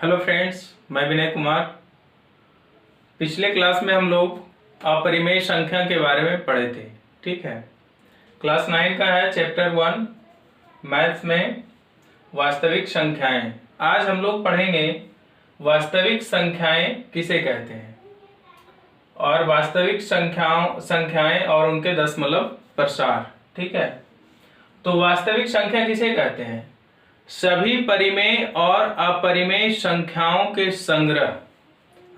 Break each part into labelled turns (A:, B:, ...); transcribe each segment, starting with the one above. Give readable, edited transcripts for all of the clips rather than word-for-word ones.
A: Hello friends, मैं विनय कुमार। पिछले class में हम लोग अपरिमेय संख्या के बारे में पढ़े थे। ठीक है, क्लास 9 का है चैप्टर 1 मैथ्स में वास्तविक संख्याएं। आज हम लोग पढ़ेंगे वास्तविक संख्याएं किसे कहते हैं और वास्तविक संख्याएं और उनके दशमलव प्रसार। ठीक है, तो वास्तविक संख्या किसे कहते हैं? सभी परिमेय और अपरिमेय संख्याओं के संग्रह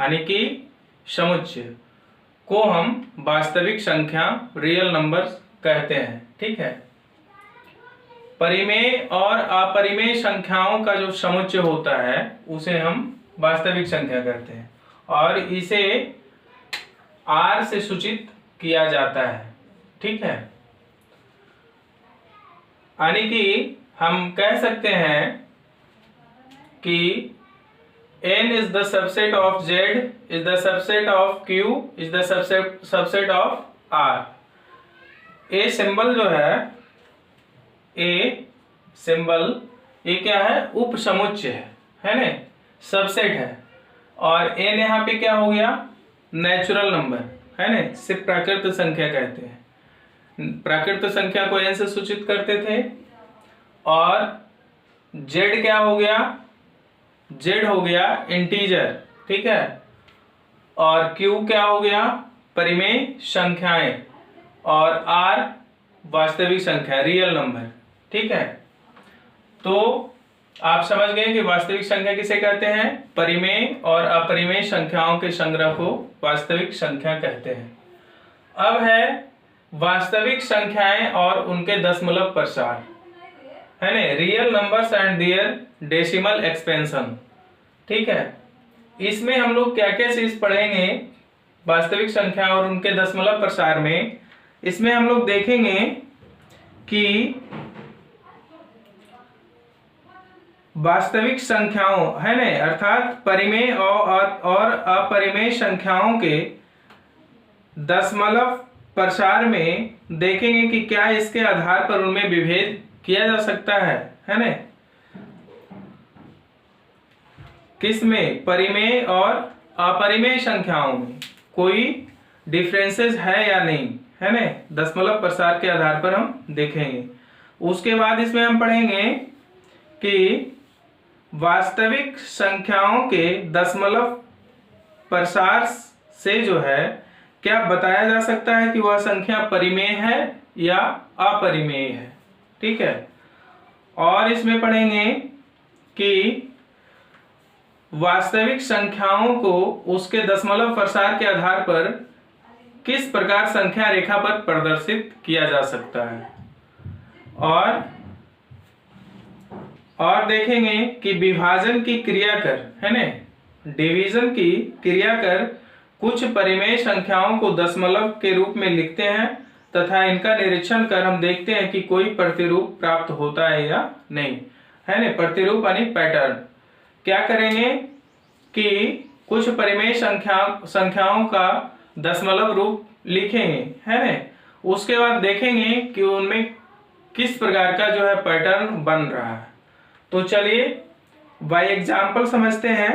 A: यानी कि समुच्चय को हम वास्तविक संख्या रियल नंबर्स कहते हैं। ठीक है, परिमेय और अपरिमेय संख्याओं का जो समुच्चय होता है उसे हम वास्तविक संख्या कहते हैं और इसे R से सूचित किया जाता है। ठीक है, यानी कि हम कह सकते हैं कि n is the subset of Z is the subset of Q is the subset of R। A symbol जो है सिंबल ये क्या है? उप समुच्चय है ना, सबसेट है। और n यहाँ पे क्या हो गया? नेचुरल नंबर है ना, सिर्फ प्राकृत संख्या कहते हैं। प्राकृत संख्या को n से सूचित करते थे। और z क्या हो गया? z हो गया इंटीजर। ठीक है, और q क्या हो गया? परिमेय संख्याएं और r वास्तविक संख्या रियल नंबर। ठीक है, तो आप समझ गए कि वास्तविक संख्या किसे कहते हैं? परिमेय और अपरिमेय संख्याओं के संग्रह को वास्तविक संख्या कहते हैं। अब है वास्तविक संख्याएं और उनके दशमलव प्रसार है ना, real numbers and their decimal expansion. ठीक है, इसमें हम लोग क्या क्या चीज पढ़ेंगे वास्तविक संख्या और उनके दशमलव प्रसार में? इसमें हम लोग देखेंगे कि वास्तविक संख्याओं है ना, अर्थात परिमेय और अपरिमेय संख्याओं के दशमलव प्रसार में देखेंगे कि क्या इसके आधार पर उनमें विभेद किया जा सकता है ना? किस में? परिमेय और अपरिमेय संख्याओं में कोई डिफरेंसेस है या नहीं है ना, दशमलव प्रसार के आधार पर हम देखेंगे। उसके बाद इसमें हम पढ़ेंगे कि वास्तविक संख्याओं के दशमलव प्रसार से जो है क्या बताया जा सकता है कि वह संख्या परिमेय है या अपरिमेय है। ठीक है, और इसमें पढ़ेंगे कि वास्तविक संख्याओं को उसके दशमलव प्रसार के आधार पर किस प्रकार संख्या रेखा पर प्रदर्शित किया जा सकता है। और देखेंगे कि विभाजन की क्रिया कर है ना, डिवीजन की क्रिया कर कुछ परिमेय संख्याओं को दशमलव के रूप में लिखते हैं तथा इनका निरीक्षण कर हम देखते हैं कि कोई प्रतिरूप प्राप्त होता है या नहीं है ना। प्रतिरूप यानी पैटर्न। क्या करेंगे कि कुछ परिमेय संख्याओं का दशमलव रूप लिखेंगे है ना, उसके बाद देखेंगे कि उनमें किस प्रकार का जो है पैटर्न बन रहा है। तो चलिए बाय एग्जाम्पल समझते हैं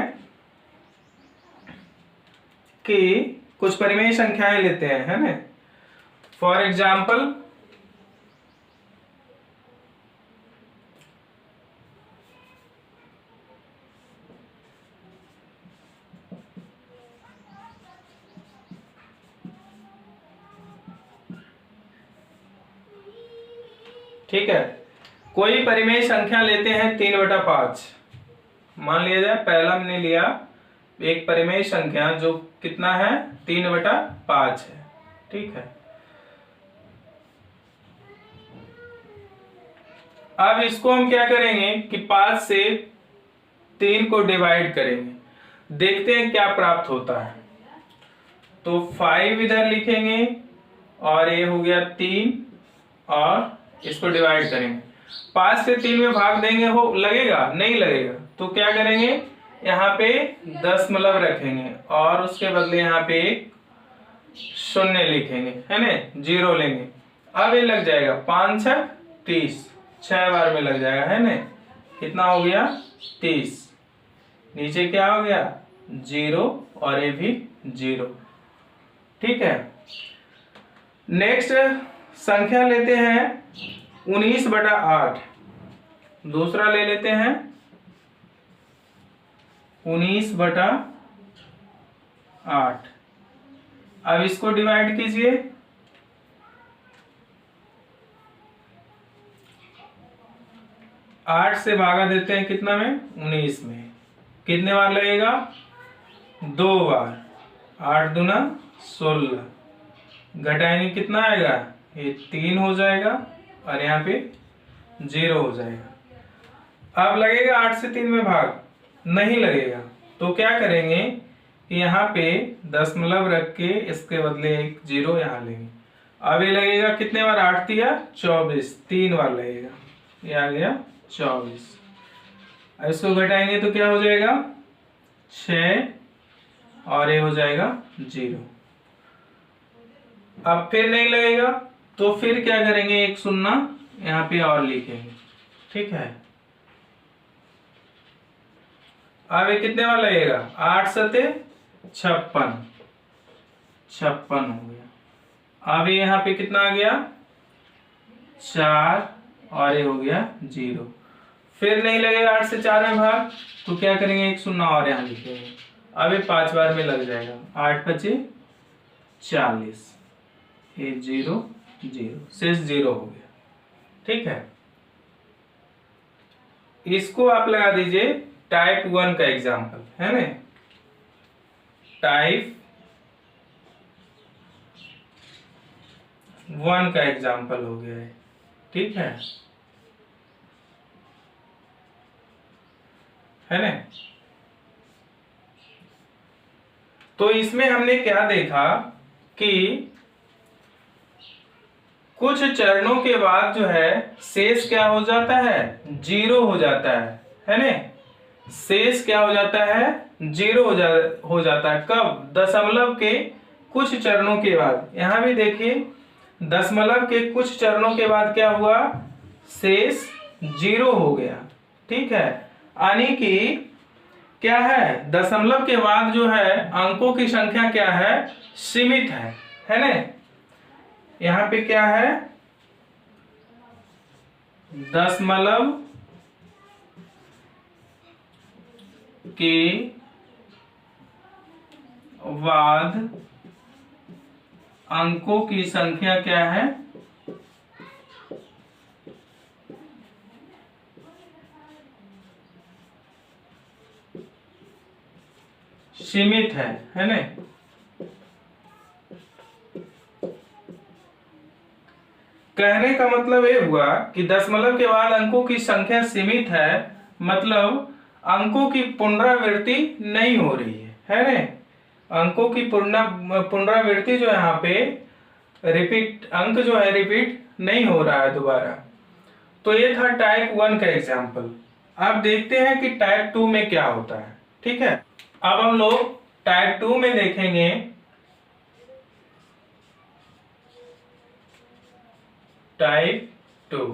A: कि कुछ परिमेय संख्याएं लेते हैं है ना। फॉर एग्जाम्पल ठीक है, कोई परिमेय संख्या लेते हैं 3/5। मान लिया जाए पहला मैंने लिया एक परिमेय संख्या जो कितना है? 3/5 है। ठीक है, अब इसको हम क्या करेंगे कि 5 से 3 को डिवाइड करेंगे, देखते हैं क्या प्राप्त होता है। तो 5 इधर लिखेंगे और ये हो गया 3 और इसको डिवाइड करेंगे। 5 से 3 में भाग देंगे, हो लगेगा? नहीं लगेगा। तो क्या करेंगे? यहाँ पे दशमलव रखेंगे और उसके बदले यहाँ पे एक शून्य लिखेंगे है ना, 0 लेंगे। अब ये लग जाएगा 5 6 30, 6 बार में लग जाएगा है ना। कितना हो गया? 30। नीचे क्या हो गया 0 और ये भी 0। ठीक है, नेक्स्ट संख्या लेते हैं 19/8। दूसरा ले लेते हैं 19/8। अब इसको डिवाइड कीजिए। 8 से भागा देते हैं कितना में 19 में। कितने बार लगेगा 2 बार। 8 दूना 16, घटाएंगे कितना आएगा ये 3 हो जाएगा और यहाँ पे 0 हो जाएगा। अब लगेगा 8 से 3 में भाग, नहीं लगेगा। तो क्या करेंगे कि यहाँ पे दशमलव रख के इसके बदले एक 0 यहाँ लेंगे। अब ये लगेगा कितने बार 8 दिया 24, 3 बार लगेगा, ये आ गया 24। अब इसको घटाएंगे तो क्या हो जाएगा 6 और ये हो जाएगा 0। अब फिर नहीं लगेगा तो फिर क्या करेंगे एक शून्य यहाँ पे और लिखेंगे। ठीक है, अब ये कितने बार लगेगा 8 सते 56, 56 हो गया। अब यहाँ पे कितना आ गया 4 और ये हो गया 0। फिर नहीं लगेगा 8 से 4 में भाग तो क्या करेंगे एक शून्य और यहाँ लिखेंगे। अब ये 5 बार में लग जाएगा। 8 × 5 = 40, ये 0 0 शेष 0 हो गया। ठीक है, इसको आप लगा दीजिए टाइप 1 का एग्जाम्पल है ना। टाइप 1 का एग्जाम्पल हो गया है। ठीक है ना। तो इसमें हमने क्या देखा कि कुछ चरणों के बाद जो है शेष क्या हो जाता है 0 हो जाता है ना। शेष क्या हो जाता है 0 हो जाता है। कब दशमलव के कुछ चरणों के बाद। यहां भी देखिए दशमलव के कुछ चरणों के बाद क्या हुआ शेष 0 हो गया। ठीक है, यानी कि क्या है दशमलव के बाद जो है अंकों की संख्या क्या है सीमित है ना। यहां पे क्या है दशमलव के बाद अंकों की संख्या क्या है सीमित है ना। कहने का मतलब ये हुआ कि दशमलव के बाद अंकों की संख्या सीमित है, मतलब अंकों की पुनरावृत्ति नहीं हो रही है ना। अंकों की पुनरावृत्ति जो यहाँ पे रिपीट अंक जो है रिपीट नहीं हो रहा है दोबारा। तो ये था टाइप 1 का एग्जाम्पल। अब देखते हैं कि टाइप 2 में क्या होता है। ठीक है, अब हम लोग टाइप 2 में देखेंगे टाइप 2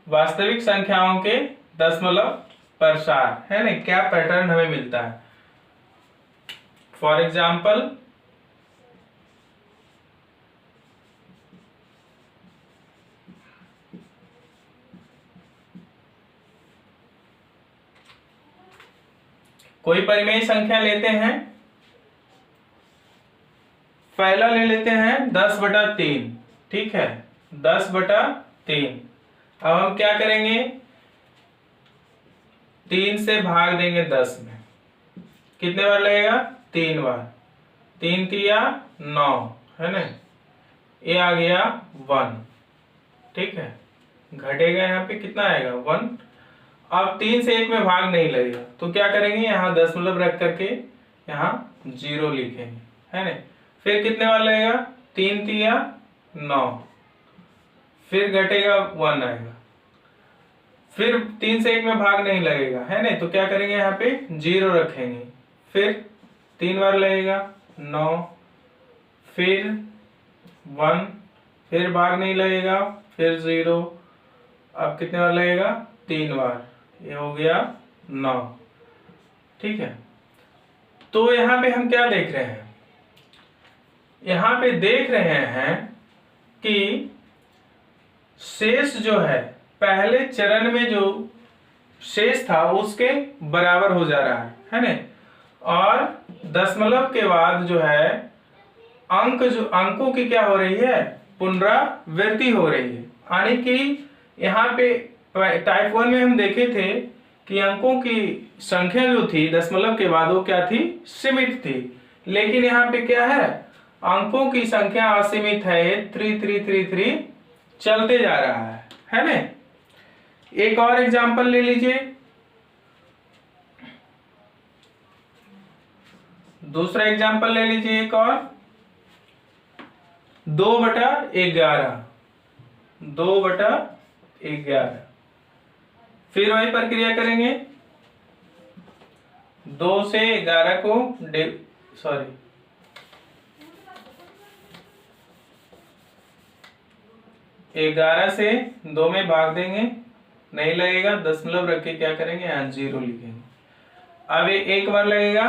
A: वास्तविक संख्याओं के दशमलव प्रसार है ना। क्या पैटर्न हमें मिलता है। फॉर एग्जाम्पल कोई परिमेय संख्या लेते हैं। पहला ले लेते हैं 10/3। ठीक है, 10/3। अब हम क्या करेंगे 3 से भाग देंगे 10 में। कितने बार लगेगा 3 बार। 3 तिया 9 है ना। ये आ गया 1। ठीक है, घटेगा यहाँ पे कितना आएगा 1। अब 3 से 1 में भाग नहीं लगेगा तो क्या करेंगे यहाँ दशमलव रख करके यहाँ 0 लिखेंगे है ना। फिर कितने बार लगेगा 3 तिया 9, फिर घटेगा 1 आएगा। फिर 3 से 1 में भाग नहीं लगेगा है ना, तो क्या करेंगे यहाँ पे 0 रखेंगे। फिर 3 बार लगेगा 9, फिर 1, फिर भाग नहीं लगेगा, फिर 0। अब कितने बार लगेगा 3 बार, ये हो गया 9। ठीक है। तो यहाँ पे हम क्या देख रहे हैं, यहाँ पे देख रहे हैं कि शेष जो है पहले चरण में जो शेष था उसके बराबर हो जा रहा है ना, और दशमलव के बाद जो है अंकों की क्या हो रही है, पुनरावृत्ति हो रही है। यानी कि यहाँ पे टाइप 1 में हम देखे थे कि अंकों की संख्या जो थी दशमलव के बाद वो क्या थी, सीमित थी। लेकिन यहाँ पे क्या है, अंकों की संख्या असीमित है, 3333 चलते जा रहा है ना। एक और एग्जांपल ले लीजिए, दूसरा एग्जांपल ले लीजिए एक और, 2/11, 2/11। फिर वही प्रक्रिया करेंगे, 2 से 11 को 11 से 2 में भाग देंगे, नहीं लगेगा, दशमलव रख के क्या करेंगे, यहाँ 0 लिखेंगे। अब ये एक बार लगेगा,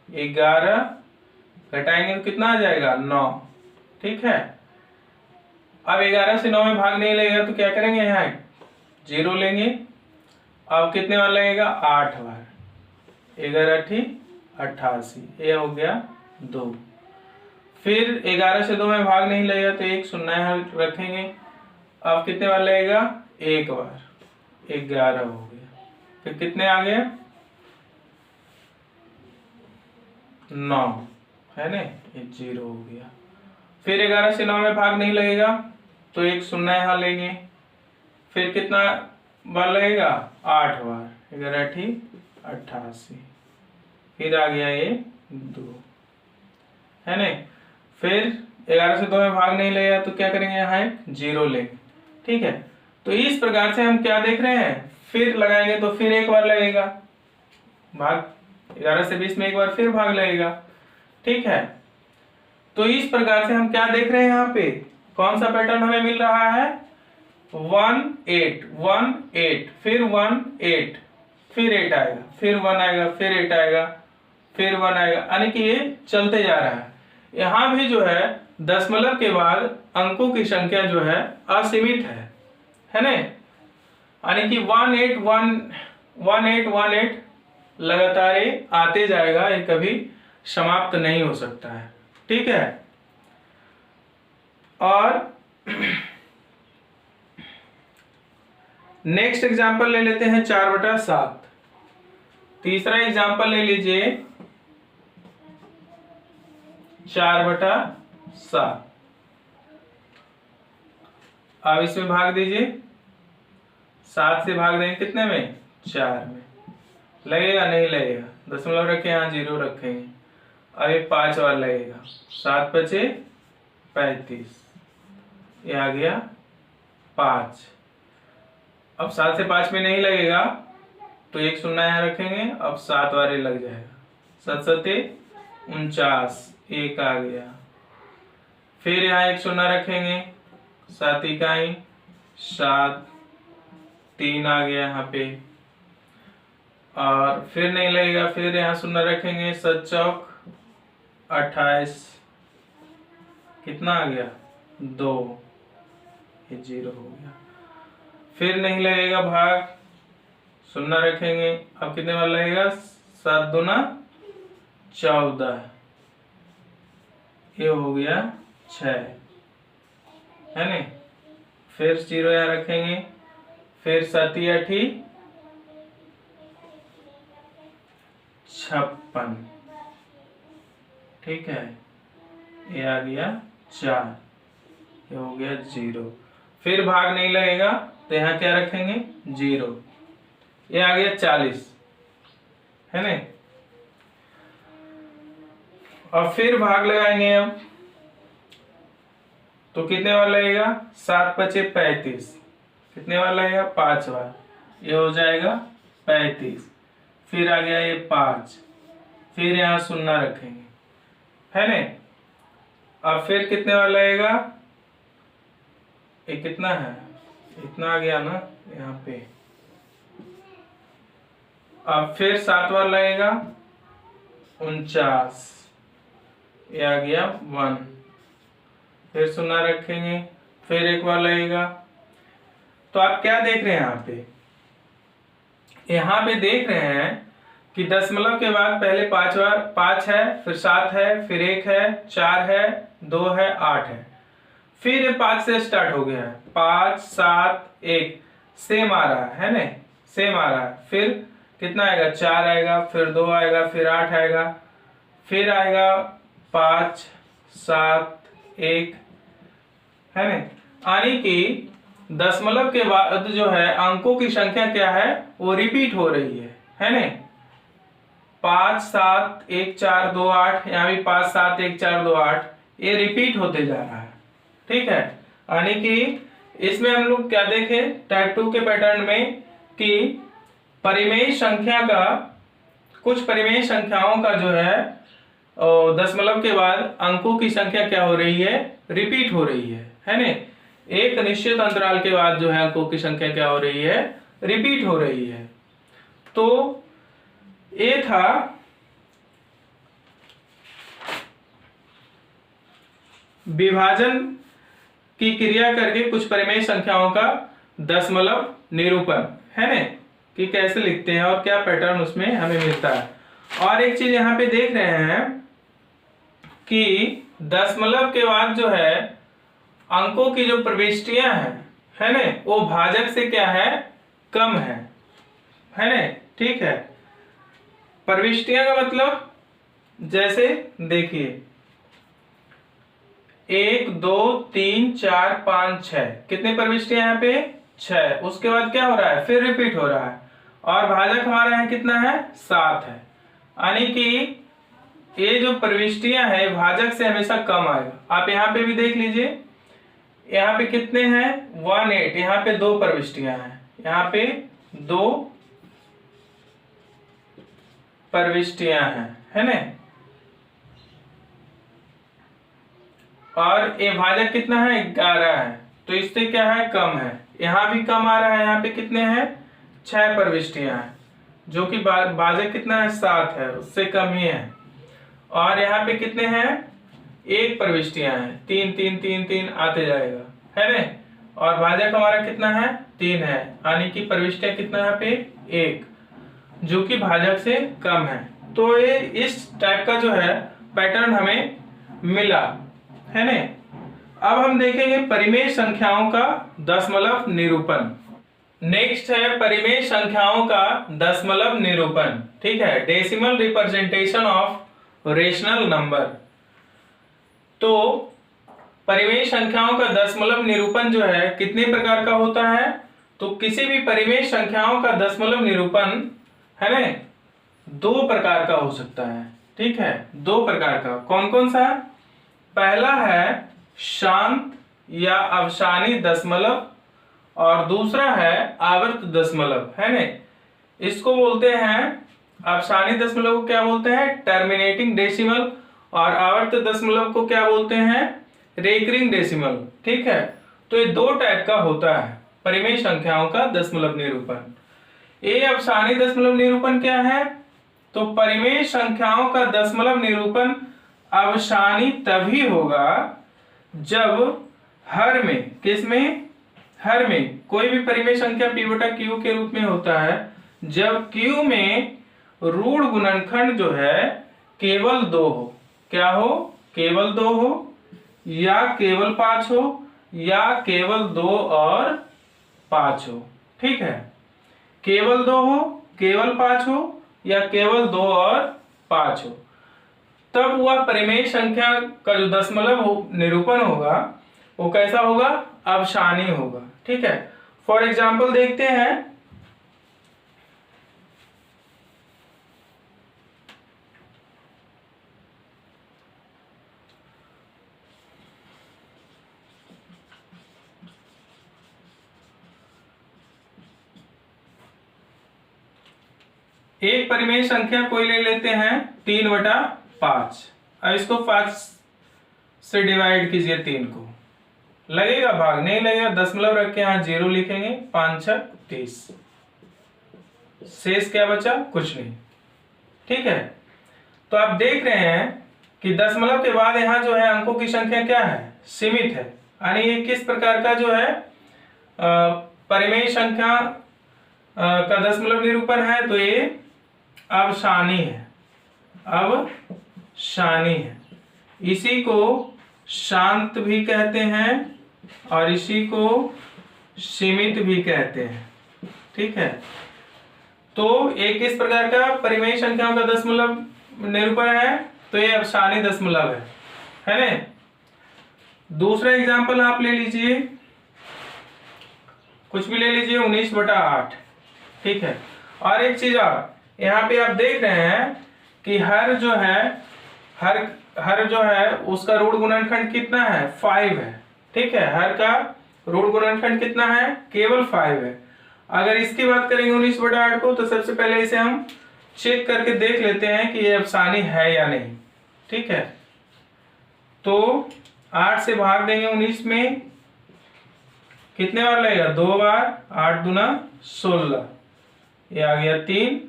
A: 11 घटाएंगे तो कितना आ जाएगा, 9। ठीक है। अब 11 से 9 में भाग नहीं लगेगा तो क्या करेंगे, यहाँ 0 लेंगे। अब कितने बार लगेगा, 8 बार, 11 88, ये हो गया 2। फिर 11 से 2 में भाग नहीं लगेगा तो 1 शून्य यहाँ रखेंगे। अब कितने बार लगेगा, 1 बार, 11 हो गया। फिर कितने आ गए, 9 है ना, ये 0 हो गया। फिर 11 से 9 में भाग नहीं लगेगा तो 1 शून्य यहाँ लेंगे। फिर कितना बार लगेगा, 8 बार, 11 88, फिर आ गया ये 2 है ना। फिर 11 से 2 में भाग नहीं लगेगा तो क्या करेंगे, यहाँ 0 लेंगे। ठीक है। तो इस प्रकार से हम क्या देख रहे हैं, फिर लगाएंगे तो फिर एक बार लगेगा भाग, 11 से 20 में एक बार फिर भाग लगेगा। ठीक है। तो इस प्रकार से हम क्या देख रहे हैं, यहाँ पे कौन सा पैटर्न हमें मिल रहा है, 1 8 1 8, फिर 1 8, फिर 8 आएगा, फिर 1 आएगा, फिर 8 आएगा, फिर 1 आएगा, यानी कि ये चलते जा रहा है। यहाँ भी जो है दशमलव के बाद अंकों की संख्या जो है असीमित है ना, यानी कि 1 8 1 8 1 8 लगातार ये आते जाएगा, ये कभी समाप्त नहीं हो सकता है। ठीक है। और नेक्स्ट एग्जांपल ले लेते हैं 4/7। तीसरा एग्जांपल ले लीजिए 4/7। अब इसमें भाग दीजिए, 7 से भाग देंगे कितने में, 4 में, लगेगा नहीं लगेगा, दशमलव रखे यहाँ 0 रखेंगे। अब ये 5 बार लगेगा, 7 बचे 35, ये आ गया 5। अब 7 से 5 में नहीं लगेगा तो 1 शून्य यहाँ रखेंगे, अब 7 बार लग जाएगा, 7 7 49, 1 आ गया। फिर यहाँ 1 शून्य रखेंगे, 7 इकाई 7, 3 आ गया यहाँ पे, और फिर नहीं लगेगा, फिर यहाँ शून्य रखेंगे, 7 चौक 28, कितना आ गया, 2, ये 0 हो गया। फिर नहीं लगेगा भाग, शून्य रखेंगे, अब कितने बार लगेगा, 7 दूना 14, ये हो गया 6 है ना। फिर 0 यहाँ रखेंगे, फिर 7 8 56, ठीक है, ये आ गया 4, ये हो गया 0। फिर भाग नहीं लगेगा तो यहाँ क्या रखेंगे, 0, ये आ गया 40 है ना। और फिर भाग लगाएंगे, अब तो कितने बार लगेगा, 7 बचे 35, कितने बार लगेगा, 5 बार, ये हो जाएगा 35। फिर आ गया ये 5, फिर यहाँ शून्य रखेंगे है ना। अब फिर कितने बार लगेगा, ये कितना है, इतना आ गया ना यहाँ पे। अब फिर 7 बार लगेगा 49, ये आ गया 1। फिर 0 रखेंगे, फिर एक बार लगेगा। तो आप क्या देख रहे हैं यहाँ पे देख रहे हैं कि दशमलव के बाद पहले 5 है, फिर 7 है, फिर 1 है, 4 है, 2 है, 8 है, फिर ये 5 से स्टार्ट हो गया है। 5 7 1 सेम आ रहा है ना, सेम आ रहा है। फिर कितना आएगा, 4 आएगा, फिर 2 आएगा, फिर 8 आएगा, फिर आएगा 5 7 1, है ना। यानी कि दशमलव के बाद जो है अंकों की संख्या क्या है, वो रिपीट हो रही है ना। 5 7 1 4 2 8, यहाँ भी 5 7 1 4 2 8, ये रिपीट होते जा रहा है, ठीक है। यानी कि इसमें हम लोग क्या देखें टाइप 2 के पैटर्न में कि परिमेय संख्या का, कुछ परिमेय संख्याओं का जो है दशमलव के बाद अंकों की संख्या क्या हो रही है, रिपीट हो रही है ना। एक निश्चित अंतराल के बाद जो है अंकों की संख्या क्या हो रही है, रिपीट हो रही है। तो ये था विभाजन की क्रिया करके कुछ परिमेय संख्याओं का दशमलव निरूपण, है ना, कि कैसे लिखते हैं और क्या पैटर्न उसमें हमें मिलता है। और एक चीज यहाँ पे देख रहे हैं कि दशमलव के बाद जो है अंकों की जो प्रविष्टियां हैं, है ना, वो भाजक से क्या है, कम है ना, ठीक है। प्रविष्टियां का मतलब जैसे देखिए 1 2 3 4 5 6, कितने प्रविष्टियां यहाँ पे, 6। उसके बाद क्या हो रहा है, फिर रिपीट हो रहा है, और भाजक हमारा यहाँ कितना है, 7 है। यानी कि ये जो प्रविष्टियां है भाजक से हमेशा कम आएगा। आप यहाँ पे भी देख लीजिए, यहाँ पे कितने हैं, 1 8, यहाँ पे 2 प्रविष्टियां हैं, यहाँ पे 2 प्रविष्टियां हैं, है ना। और ये भाजक कितना है, 11 है, तो इससे क्या है, कम है। यहाँ भी कम आ रहा है, यहाँ पे कितने हैं, 6 प्रविष्टियां हैं, जो कि भाजक कितना है, 7 है, उससे कम ही है। और यहाँ पे कितने हैं, 1 प्रविष्टियां हैं, 3 3 3 3 आते जाएगा, है ना। और भाजक हमारा कितना है, 3 है, यानी कि प्रविष्टियां कितना यहाँ पे, 1, जो कि भाजक से कम है। तो ये इस टाइप का जो है पैटर्न हमें मिला, है ना। अब हम देखेंगे परिमेय संख्याओं का दशमलव निरूपण। नेक्स्ट है परिमेय संख्याओं का दशमलव निरूपण, ठीक है, decimal representation of rational number. तो परिमेय संख्याओं का दशमलव निरूपण जो है कितने प्रकार का होता है, तो किसी भी परिमेय संख्याओं का दशमलव निरूपण, है ना, 2 प्रकार का हो सकता है, ठीक है, 2 प्रकार का। कौन कौन सा, पहला है शांत या अवसानी दशमलव, और दूसरा है आवर्त दशमलव, है ना। इसको बोलते हैं अवसानी दशमलव को क्या बोलते हैं, टर्मिनेटिंग डेसिमल, और आवर्त दशमलव को क्या बोलते हैं, रेकरिंग डेसिमल, ठीक है। तो ये 2 टाइप का होता है परिमेय संख्याओं का दशमलव निरूपण। ये अवसानी दशमलव निरूपण क्या है, तो परिमेय संख्याओं का दशमलव निरूपण अवसानी तभी होगा जब हर में, किसमें, हर में कोई भी परिमेय संख्या p बटा q के रूप में होता है जब q में ऋण गुणनखंड जो है केवल 2 हो। क्या हो, केवल 2 हो, या केवल 5 हो, या केवल 2 और 5 हो, ठीक है। केवल 2 हो, केवल 5 हो, या केवल 2 और 5 हो, तब वह परिमेय संख्या का जो दशमलव निरूपण होगा वो कैसा होगा, अवसानी होगा, ठीक है। फॉर एग्जाम्पल देखते हैं, एक परिमेय संख्या कोई ले लेते हैं 3/5। अब इसको 5 से डिवाइड कीजिए, 3 को, लगेगा भाग, नहीं लगेगा, दशमलव रख के यहाँ 0 लिखेंगे, 5 6 30, शेष क्या बचा? कुछ नहीं। ठीक है, तो आप देख रहे हैं कि दशमलव के बाद यहाँ जो है अंकों की संख्या क्या है? सीमित है। यानी ये किस प्रकार का जो है परिमेय संख्या का दशमलव निरूपण है? तो ये अवसानी है, अवसानी है। इसी को शांत भी कहते हैं और इसी को सीमित भी कहते हैं। ठीक है, तो एक इस प्रकार का परिमेय संख्याओं का दशमलव निरूपण है, तो ये अवसानी दशमलव है ना। दूसरा एग्जांपल आप ले लीजिए, कुछ भी ले लीजिए, 19/8। ठीक है, और एक चीज और, यहाँ पे आप देख रहे हैं कि हर जो है उसका ऋण गुणनखंड कितना है? 5 है। ठीक है, हर का ऋण गुणनखंड कितना है? केवल 5 है। अगर इसकी बात करेंगे 19/8 को, तो सबसे पहले इसे हम चेक करके देख लेते हैं कि ये अफसानी है या नहीं। ठीक है, तो 8 से भाग देंगे 19 में, कितने बार लगेगा? 2 बार। 8 दूना 16, ये आ गया 3,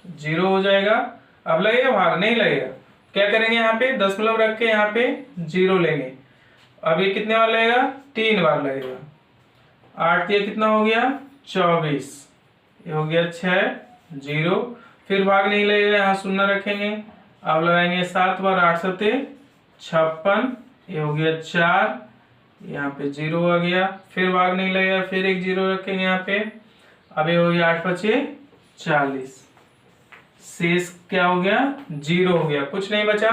A: 0 हो जाएगा। अब लगेगा भाग? नहीं लगेगा। क्या करेंगे? यहाँ पे दशमलव रख के यहाँ पे 0 लेंगे। अब ये कितने बार लगेगा? 3 बार लगेगा। 8 ये कितना हो गया? 24, ये हो गया 6, 0। फिर भाग नहीं लगेगा, यहाँ 0 रखेंगे। अब लगाएंगे 7 बार, 8 सते 56, ये हो गया 4, यहाँ पे 0 आ गया। फिर भाग नहीं लगेगा, फिर एक 0 रखेंगे यहाँ पे। अब ये हो गया 8 5 40, शेष क्या हो गया? 0 हो गया, कुछ नहीं बचा।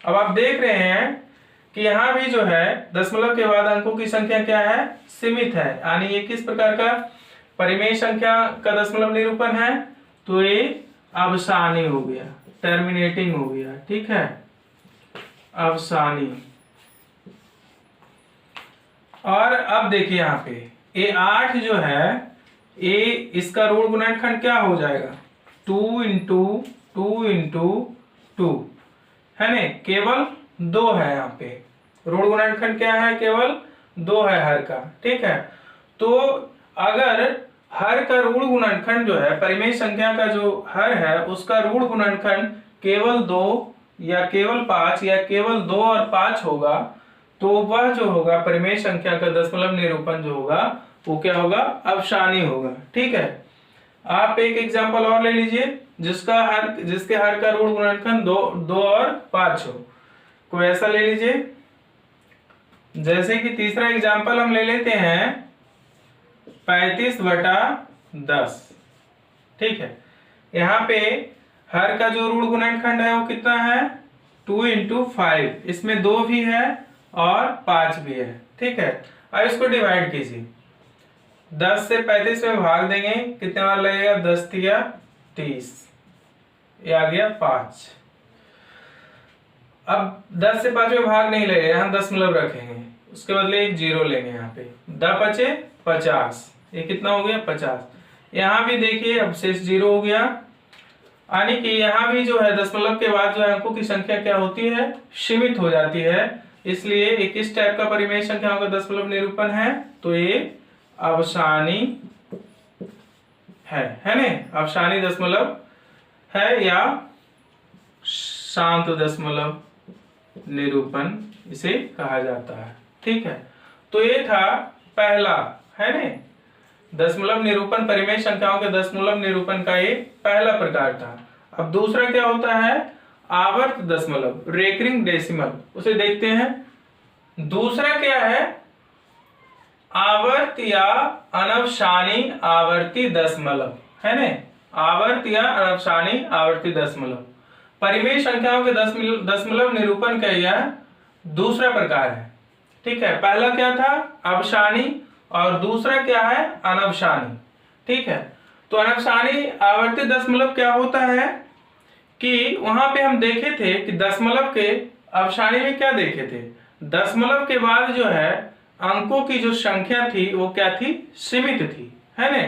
A: अब आप देख रहे हैं कि यहाँ भी जो है दशमलव के बाद अंकों की संख्या क्या है? सीमित है। यानी ये किस प्रकार का परिमेय संख्या का दशमलव निरूपण है? तो ये अवसानी हो गया, टर्मिनेटिंग हो गया। ठीक है, अवसानी। और अब देखिए यहाँ पे ये 8 जो है, ये इसका ऋण गुणनखंड क्या हो जाएगा? 2 इंटू 2 इंटू 2 है ना, केवल 2 है। यहाँ पे ऋण गुणनखंड क्या है? केवल 2 है हर का। ठीक है, तो अगर हर का ऋण गुणनखंड जो है, परिमेय संख्या का जो हर है उसका ऋण गुणनखंड केवल 2 या केवल 5 या केवल 2 और 5 होगा, तो वह जो होगा परिमेय संख्या का दशमलव निरूपण जो होगा वो क्या होगा? अवसानी होगा। ठीक है, आप एक एग्जांपल और ले लीजिए जिसके हर का ऋण गुणनखंड 2 और 5 हो। कोई ऐसा ले लीजिए, जैसे कि तीसरा एग्जांपल हम ले लेते हैं 35/10। ठीक है, यहाँ पे हर का जो ऋण गुणनखंड है वो कितना है? 2 इंटू 5, इसमें 2 भी है और 5 भी है। ठीक है, अब इसको डिवाइड कीजिए। 10 से 35 में भाग देंगे, कितने बार लगेगा? 10 तिया 30, ये आ गया 5। अब 10 से 5 में भाग नहीं लगेगा, यहाँ दशमलव रखेंगे, उसके बदले एक 0 लेंगे। यहाँ पे 10 5 50, ये कितना हो गया? 50। यहाँ भी देखिए अब शेष 0 हो गया। यानी कि यहाँ भी जो है दशमलव के बाद जो है अंकों की संख्या क्या होती है? सीमित हो जाती है। इसलिए एक इस टाइप का परिमेय संख्याओं का दशमलव निरूपण है, तो ये अवसानी है ना, अवसानी दशमलव है या शांत दशमलव निरूपण इसे कहा जाता है। ठीक है, तो ये था पहला, है ना, दशमलव निरूपण, परिमेय संख्याओं के दशमलव निरूपण का ये पहला प्रकार था। अब दूसरा क्या होता है? आवर्त दशमलव, रेकरिंग डेसिमल, उसे देखते हैं। दूसरा क्या है? आवर्त या अनवसानी आवर्ती दशमलव, है ना, आवर्त या अनवसानी आवर्ती दशमलव परिमेय संख्याओं के दशमलव निरूपण का यह दूसरा प्रकार है। ठीक है, पहला क्या था? अवसानी, और दूसरा क्या है? अनवसानी। ठीक है, तो अनवसानी आवर्ती दशमलव क्या होता है कि वहां पे हम देखे थे कि दशमलव के अवसानी में क्या देखे थे? दशमलव के बाद जो है अंकों की जो संख्या थी वो क्या थी? सीमित थी, है ना।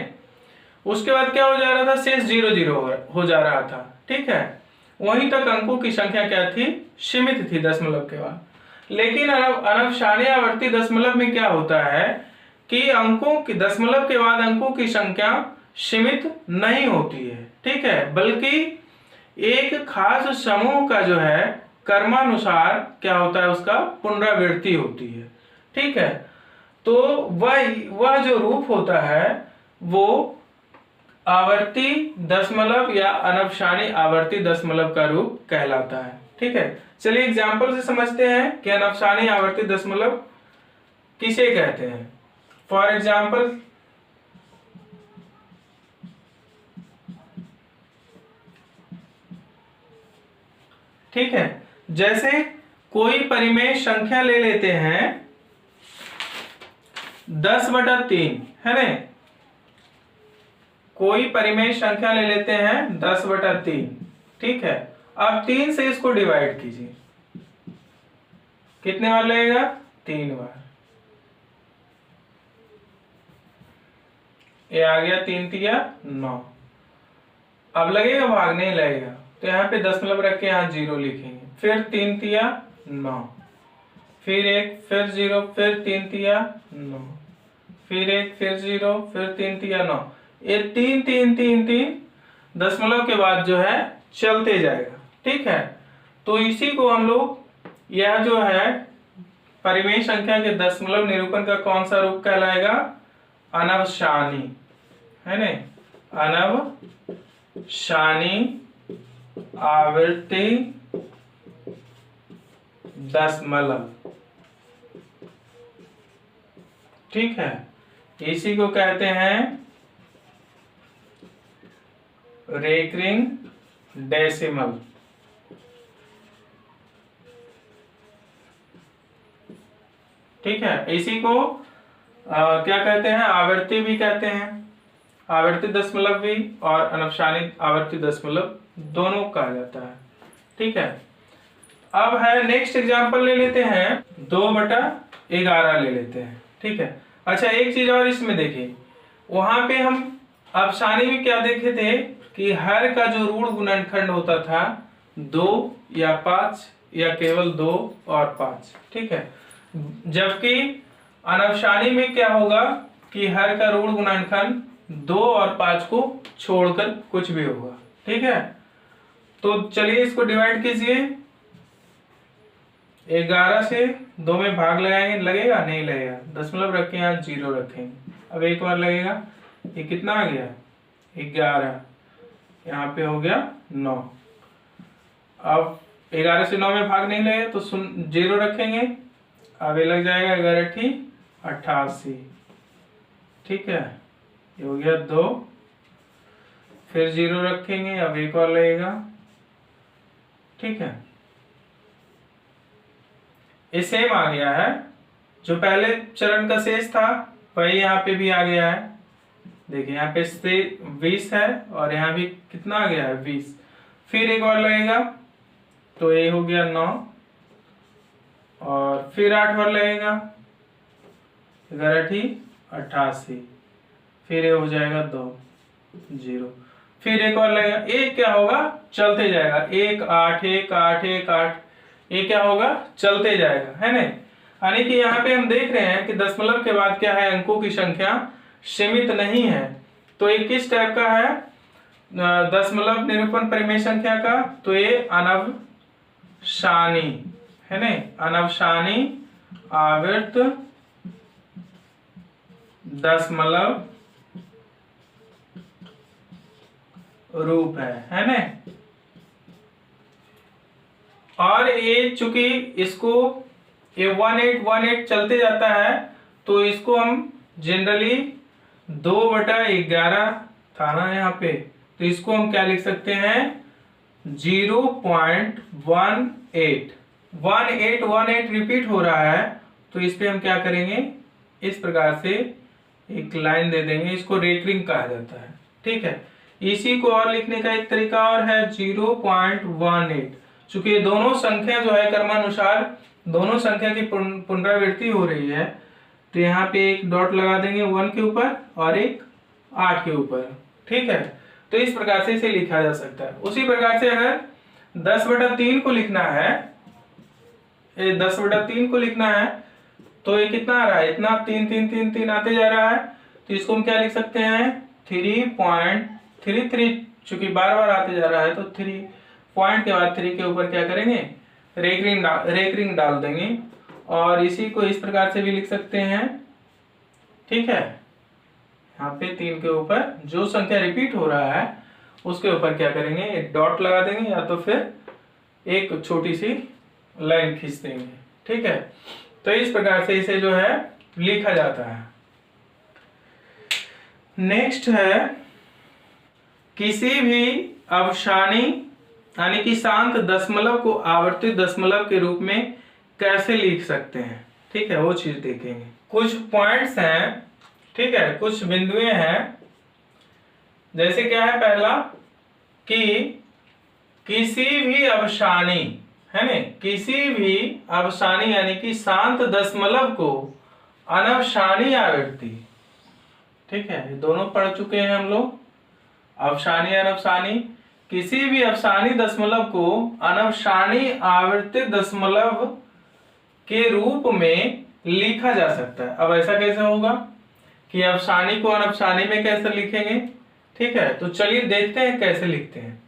A: उसके बाद क्या हो जा रहा था? शेष 0 0 हो जा रहा था। ठीक है, वहीं तक अंकों की संख्या क्या थी? सीमित थी दशमलव के बाद। लेकिन अनवसानी आवर्ती दशमलव में क्या होता है कि अंकों की, दशमलव के बाद अंकों की संख्या सीमित नहीं होती है, ठीक है, बल्कि एक खास समूह का जो है कर्मानुसार क्या होता है, उसका पुनरावृत्ति होती है, ठीक है। तो वह जो रूप होता है वो आवर्ती दशमलव या अनवसानी आवर्ती दशमलव का रूप कहलाता है, ठीक है। चलिए एग्जाम्पल से समझते हैं कि अनवसानी आवर्ती दशमलव किसे कहते हैं। फॉर एग्जाम्पल, ठीक है, जैसे कोई परिमेय संख्या ले लेते हैं 10/3, है ना, कोई परिमेय संख्या ले लेते हैं 10/3, ठीक है। अब 3 से इसको डिवाइड कीजिए, कितने बार लगेगा, 3 बार। ये आ गया 3 तिया 9। अब लगेगा भाग, नहीं लगेगा, तो यहाँ पे दशमलव रख के यहाँ 0 लिखेंगे, फिर 3 तिया 9, फिर 1, फिर 0, फिर 3 तिया 9, फिर 1, फिर 0, फिर 3 तिया 9। ये 3 3 3 3 दशमलव के बाद जो है चलते जाएगा, ठीक है। तो इसी को हम लोग, यह जो है परिमेय संख्या के दशमलव निरूपण का कौन सा रूप कहलाएगा, अनवसानी, है ना, अनवसानी आवर्ती दशमलव, ठीक है। इसी को कहते हैं रेकरिंग डेसिमल, ठीक है। इसी को क्या कहते हैं, आवर्ती भी कहते हैं, आवर्ती दशमलव भी और अनवसानी आवर्ती दशमलव दोनों कहा जाता है, ठीक है। अब है नेक्स्ट एग्जांपल ले लेते हैं, 2/11 ले लेते हैं, ठीक है। अच्छा, एक चीज और इसमें देखिए, वहां पे हम अवसानी में क्या देखे थे कि हर का जो ऋण गुणनखंड होता था 2 या 5 या केवल 2 और 5, ठीक है। जबकि अनवसानी में क्या होगा कि हर का ऋण गुणनखंड 2 और 5 को छोड़कर कुछ भी होगा, ठीक है। तो चलिए इसको डिवाइड कीजिए, 11 से 2 में भाग लगाएंगे, लगेगा, नहीं लगेगा, दशमलव रख के यहाँ 0 रखेंगे। अब एक बार लगेगा, ये कितना आ गया, 11, यहाँ पे हो गया 9। अब 11 से 9 में भाग नहीं लगेगा तो 0 रखेंगे, अब ये लग जाएगा 11 88, ठीक है, ये हो गया 2, फिर 0 रखेंगे, अब एक और लगेगा, ठीक है। ये सेम आ गया है, जो पहले चरण का शेष था वही यहाँ पे भी आ गया है। देखिए यहाँ पे 20 है और यहाँ भी कितना आ गया है, 20। फिर एक और लगेगा तो ये हो गया 9 और फिर 8 बार लगेगा, 11 88, फिर ये हो जाएगा 2 0, फिर एक और लगेगा, एक क्या होगा, चलते जाएगा, 1 8 1 8 1 8, ये क्या होगा, चलते जाएगा, है ना। यानी कि यहाँ पे हम देख रहे हैं कि दशमलव के बाद क्या है, अंकों की संख्या सीमित नहीं है। तो ये किस टाइप का है, दशमलव निरूपण परिमेय संख्या का, तो ये अनवसानी, है ना, अनवसानी आवर्त दशमलव रूप है ना। और ये चूंकि इसको ये 1818 चलते जाता है, तो इसको हम जनरली 2/11 था ना यहाँ पे, तो इसको हम क्या लिख सकते हैं, 0.18। 1818 रिपीट हो रहा है, तो इस पे हम क्या करेंगे, इस प्रकार से एक लाइन दे देंगे, इसको रेकरिंग कहा जाता है, ठीक है। इसी को और लिखने का एक तरीका और है 0.18, चूंकि दोनों संख्या जो है क्रमानुसार दोनों संख्या की पुनरावृत्ति हो रही है, तो यहाँ पे एक डॉट लगा देंगे 1 के ऊपर और एक 8 के ऊपर, ठीक है। तो इस प्रकार से इसे लिखा जा सकता है। उसी प्रकार से अगर 10/3 को लिखना है, 10/3 को लिखना है, तो ये कितना आ रहा है, इतना 3 3 3 3 आते जा रहा है, तो इसको हम क्या लिख सकते हैं, 3.33, चूंकि बार बार आते जा रहा है तो 3 पॉइंट के बाद 3 के ऊपर क्या करेंगे, रेकरिंग डाल देंगे। और इसी को इस प्रकार से भी लिख सकते हैं, ठीक है। यहाँ पे 3 के ऊपर जो संख्या रिपीट हो रहा है उसके ऊपर क्या करेंगे, एक डॉट लगा देंगे या तो फिर एक छोटी सी लाइन खींच देंगे, ठीक है। तो इस प्रकार से इसे जो है लिखा जाता है। नेक्स्ट है, किसी भी अवसानी यानी कि शांत दशमलव को आवर्ती दशमलव के रूप में कैसे लिख सकते हैं, ठीक है, वो चीज देखेंगे। कुछ पॉइंट्स हैं, ठीक है, कुछ बिंदुएं हैं। जैसे क्या है, पहला कि किसी भी अवसानी है ना, किसी भी अवसानी यानी कि शांत दशमलव को अनवसानी आवृत्ति, ठीक है, ये दोनों पढ़ चुके हैं हम लोग, अवसानी अनवसानी। किसी भी अवसानी दशमलव को अनवसानी आवर्ती दशमलव के रूप में लिखा जा सकता है। अब ऐसा कैसे होगा कि अवसानी को अनवसानी में कैसे लिखेंगे, ठीक है। तो चलिए देखते हैं कैसे लिखते हैं।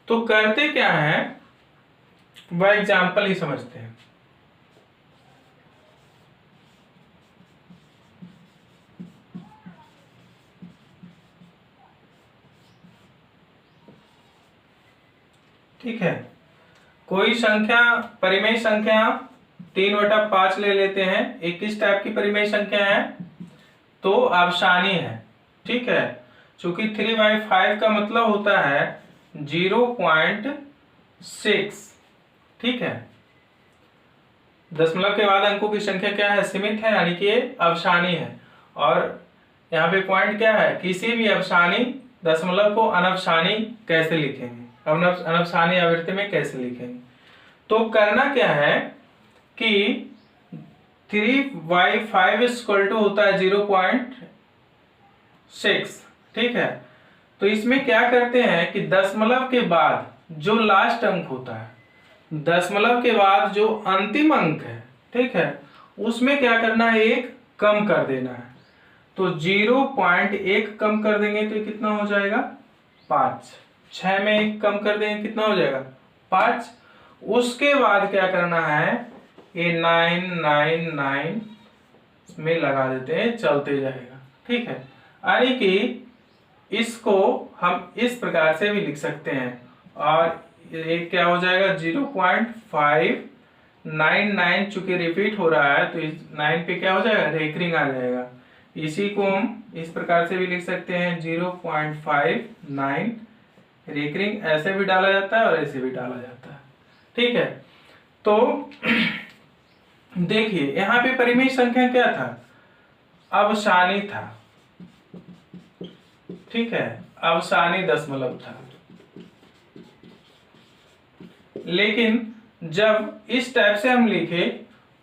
A: तो करते क्या है, वह एग्जाम्पल ही समझते हैं। ठीक है, कोई संख्या, परिमेय संख्या 3/5 ले लेते हैं। एक किस टाइप की परिमेय संख्या है, तो अवसानी है, ठीक है। चूंकि 3/5 का मतलब होता है 0.6, ठीक है। दशमलव के बाद अंकों की संख्या क्या है, सीमित है, यानी कि ये अवसानी है। और यहाँ पे पॉइंट क्या है, किसी भी अवसानी दशमलव को अनवसानी कैसे लिखेंगे, अनवसानी आवृत्ति में कैसे लिखेंगे। तो करना क्या है कि 3/5 होता है 0.6, ठीक है। तो इसमें क्या करते हैं कि दशमलव के बाद जो लास्ट अंक होता है, दशमलव के बाद जो अंतिम अंक है, ठीक है, उसमें क्या करना है, एक कम कर देना है। तो 0.1 कम कर देंगे तो ये कितना हो जाएगा, 5। 6 में 1 कम कर देंगे कितना हो जाएगा, 5। उसके बाद क्या करना है, ये 999 में लगा देते हैं, चलते जाएगा, ठीक है। यानी कि इसको हम इस प्रकार से भी लिख सकते हैं। और ये क्या हो जाएगा, 0.599, चूंकि रिपीट हो रहा है तो इस 9 पे क्या हो जाएगा, रेकरिंग आ जाएगा। इसी को हम इस प्रकार से भी लिख सकते हैं, 0.59 रेकरिंग, ऐसे भी डाला जाता है और ऐसे भी डाला जाता है, ठीक है। तो देखिए यहाँ पे परिमेय संख्या क्या था, अवसानी था, ठीक है, अवसानी दशमलव था। लेकिन जब इस टाइप से हम लिखे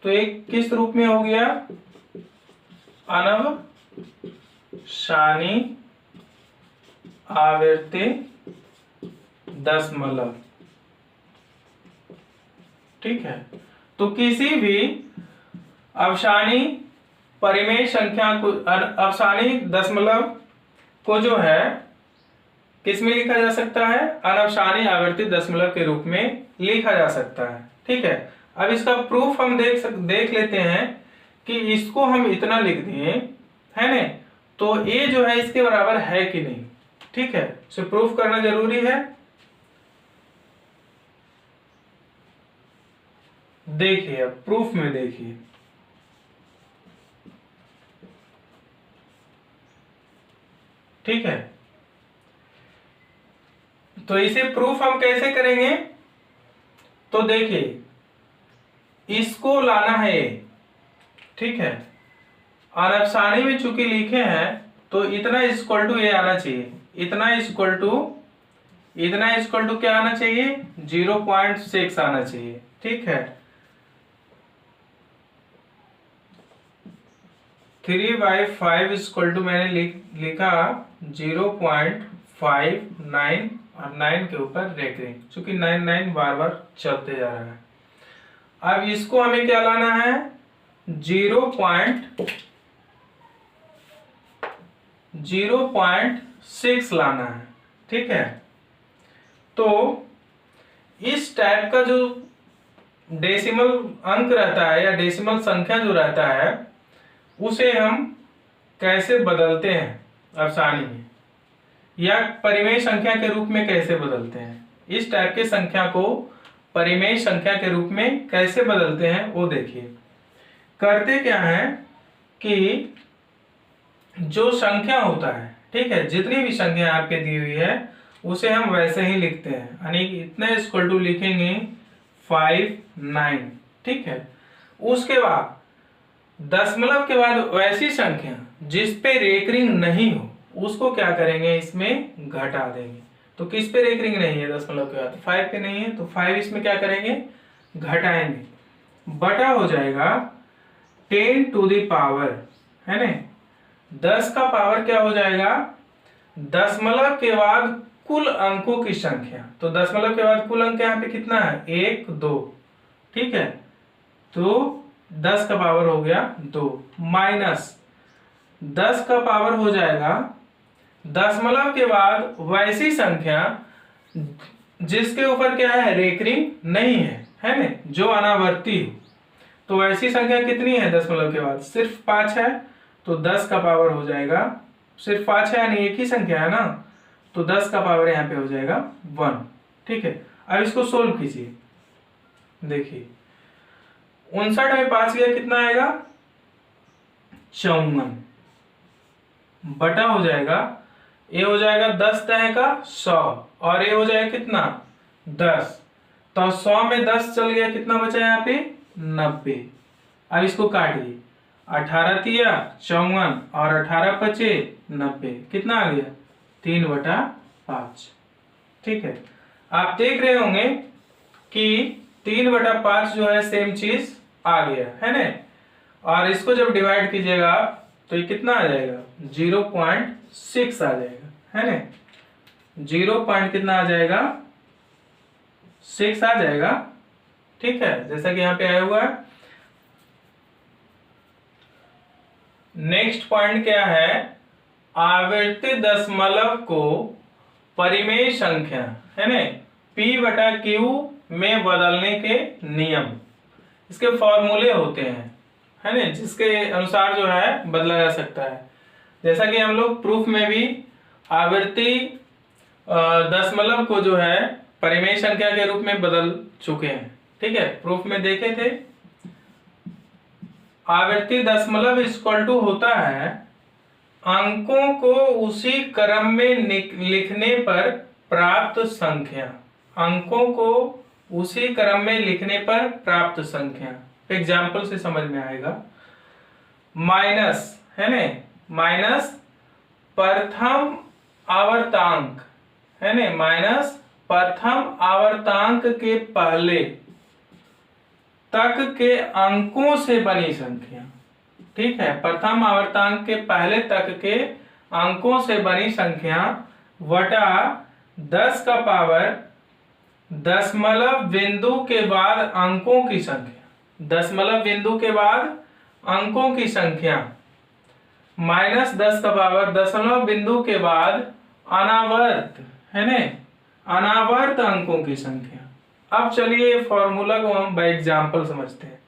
A: तो एक किस रूप में हो गया, अनवसानी आवर्ती दशमलव, ठीक है। तो किसी भी अवसानी परिमेय संख्या को, अवसानी दशमलव को जो है किस में लिखा जा सकता है, अनवसानी आवर्ती दशमलव के रूप में लिखा जा सकता है, ठीक है। अब इसका प्रूफ हम देख लेते हैं कि इसको हम इतना लिख दिए है ना, तो ये जो है इसके बराबर है कि नहीं, ठीक है। इसे प्रूफ करना जरूरी है। देखिए अब प्रूफ में देखिए, ठीक है। तो इसे प्रूफ हम कैसे करेंगे, तो देखिए इसको लाना है ये, ठीक है। अनवसानी में चूंकि लिखे हैं तो इतना इक्वल टू ये आना चाहिए, इतना इक्वल टू क्या आना चाहिए, 0.6 आना चाहिए, ठीक है। 3/5 इक्वल टू मैंने लिखा 0.59 और 9 के ऊपर रेकरिंग, चूंकि 99 बार बार चलते जा रहा है। अब इसको हमें क्या लाना है, 0.5 0.6 लाना है। ठीक है, तो इस टाइप का जो डेसिमल अंक रहता है या डेसिमल संख्या जो रहता है उसे हम कैसे बदलते हैं आसानी में, या परिमेय संख्या के रूप में कैसे बदलते हैं। इस टाइप के संख्या को परिमेय संख्या के रूप में कैसे बदलते हैं वो देखिए। करते क्या है कि जो संख्या होता है, ठीक है, जितनी भी संख्या आपके दी हुई है उसे हम वैसे ही लिखते हैं, यानी कि इतने इक्वल टू लिखेंगे 5 9। ठीक है, उसके बाद दशमलव के बाद वैसी संख्या जिस पे रेकरिंग नहीं हो उसको क्या करेंगे, इसमें घटा देंगे। तो किस पे रेकरिंग नहीं है दशमलव के बाद, 5 पे नहीं है, तो 5 इसमें क्या करेंगे, घटाएंगे, बटा हो जाएगा 10 टू द पावर, है ना, 10 का पावर क्या हो जाएगा, दशमलव के बाद कुल अंकों की संख्या। तो दशमलव के बाद कुल अंक यहाँ पे कितना है, 1 2। ठीक है, तो 10 का पावर हो गया 2 माइनस 10 का पावर हो जाएगा दशमलव के बाद वैसी संख्या जिसके ऊपर क्या है, रेकरिंग नहीं है ना, जो अनावर्ती हो। तो वैसी संख्या कितनी है दशमलव के बाद, सिर्फ 5 है, तो 10 का पावर हो जाएगा, सिर्फ 5 है यानी एक ही संख्या है ना, तो 10 का पावर यहाँ पे हो जाएगा 1। ठीक है, अब इसको सोल्व कीजिए, देखिए 59 में 5 गया कितना आएगा, 54, बटा हो जाएगा, ये हो जाएगा 10 तय का 100, और ये हो जाएगा कितना 10, तो 100 में 10 चल गया, कितना बचा यहाँ पे 90। अब इसको काटिए, 18 तिया 54 और 18 पचे 90, कितना आ गया 3/5। ठीक है, आप देख रहे होंगे कि 3/5 जो है सेम चीज आ गया है ना, और इसको जब डिवाइड कीजिएगा आप तो ये कितना आ जाएगा, 0.6 आ जाएगा, है ना, 0. कितना आ जाएगा 6 आ जाएगा। ठीक है, जैसा कि यहाँ पे आया हुआ है। नेक्स्ट पॉइंट क्या है, आवर्ती दशमलव को परिमेय संख्या, है ना, P/Q में बदलने के नियम, इसके फॉर्मूले होते हैं, है ना, जिसके अनुसार जो है बदला जा सकता है। जैसा कि हम लोग प्रूफ में भी आवर्ती दशमलव को जो है परिमेय संख्या के रूप में बदल चुके हैं। ठीक है, प्रूफ में देखे थे, आवर्ती दशमलव इक्वल टू होता है अंकों को उसी क्रम में लिखने पर प्राप्त संख्या, अंकों को उसी क्रम में लिखने पर प्राप्त संख्या। एग्जाम्पल से समझ में आएगा, माइनस, है ना, माइनस प्रथम आवर्तांक, है ना, माइनस प्रथम आवर्तांक के पहले तक के अंकों से बनी संख्या। ठीक है, प्रथम आवर्तांक के पहले तक के अंकों से बनी संख्या वटा 10 का पावर दशमलव बिंदु के बाद अंकों की संख्या, दशमलव बिंदु के बाद अंकों की संख्या माइनस 10 का पावर दशमलव बिंदु के बाद अनावर्त, है ना, अनावर्त अंकों की संख्या। अब चलिए फॉर्मूला को हम बाय एग्जांपल समझते हैं।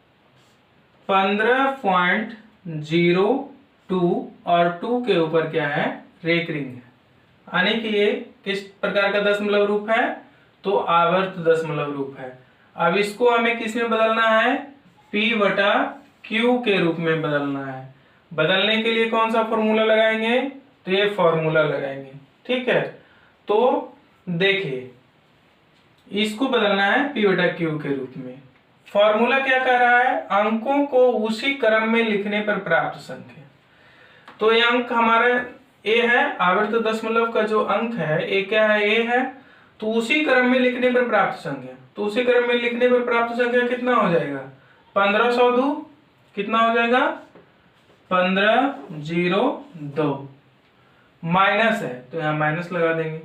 A: 15.02 और 2 के ऊपर क्या है, रेकरिंग है, यानी कि ये किस प्रकार का दशमलव रूप है, तो आवर्त दशमलव रूप है। अब इसको हमें किस में बदलना है, P/Q के रूप में बदलना है। बदलने के लिए कौन सा फॉर्मूला लगाएंगे, तो ये फॉर्मूला लगाएंगे। ठीक है, तो देखिए इसको बदलना है P/Q के रूप में। फॉर्मूला क्या कह रहा है, अंकों को उसी क्रम में लिखने पर प्राप्त संख्या। तो ये अंक हमारा ए है, आवर्त दशमलव का जो अंक है ए क्या है, ए है, तो उसी क्रम में लिखने पर प्राप्त संख्या, तो उसी क्रम में लिखने पर प्राप्त संख्या कितना हो जाएगा, 1502, कितना हो जाएगा 1502, माइनस है तो यहाँ माइनस लगा देंगे।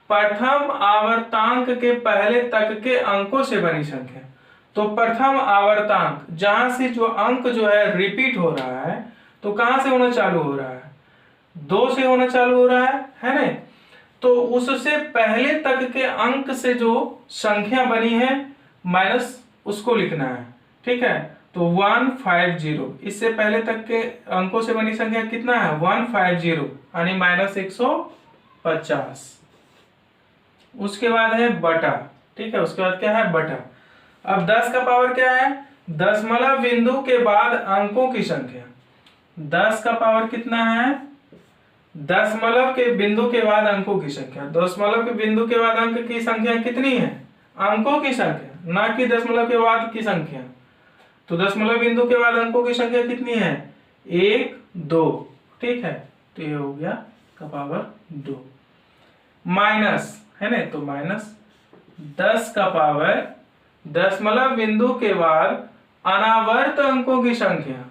A: प्रथम आवर्तांक के पहले तक के अंकों से बनी संख्या, तो प्रथम आवर्तांक जहां से जो अंक जो है रिपीट हो रहा है, तो कहां से होना चालू हो रहा है, 2 से होना चालू हो रहा है ना, तो उससे पहले तक के अंक से जो संख्या बनी है माइनस उसको लिखना है। ठीक है, तो 150, इससे पहले तक के अंकों से बनी संख्या कितना है 150 यानी -150। उसके बाद है बटा। ठीक है, उसके बाद क्या है बटा। अब 10 का पावर क्या है, दशमलव बिंदु के बाद अंकों की संख्या। 10 का पावर कितना है, दशमलव के बिंदु के बाद अंकों की संख्या। दशमलव के बिंदु के बाद अंक की संख्या कितनी है, अंकों की संख्या, ना कि दशमलव के बाद की संख्या। तो दशमलव बिंदु के बाद अंकों की संख्या कितनी है 1 2। ठीक है, तो ये हो गया का पावर 2 माइनस है ना, तो माइनस 10 का पावर दशमलव बिंदु के बाद अनावर्त अंकों की संख्या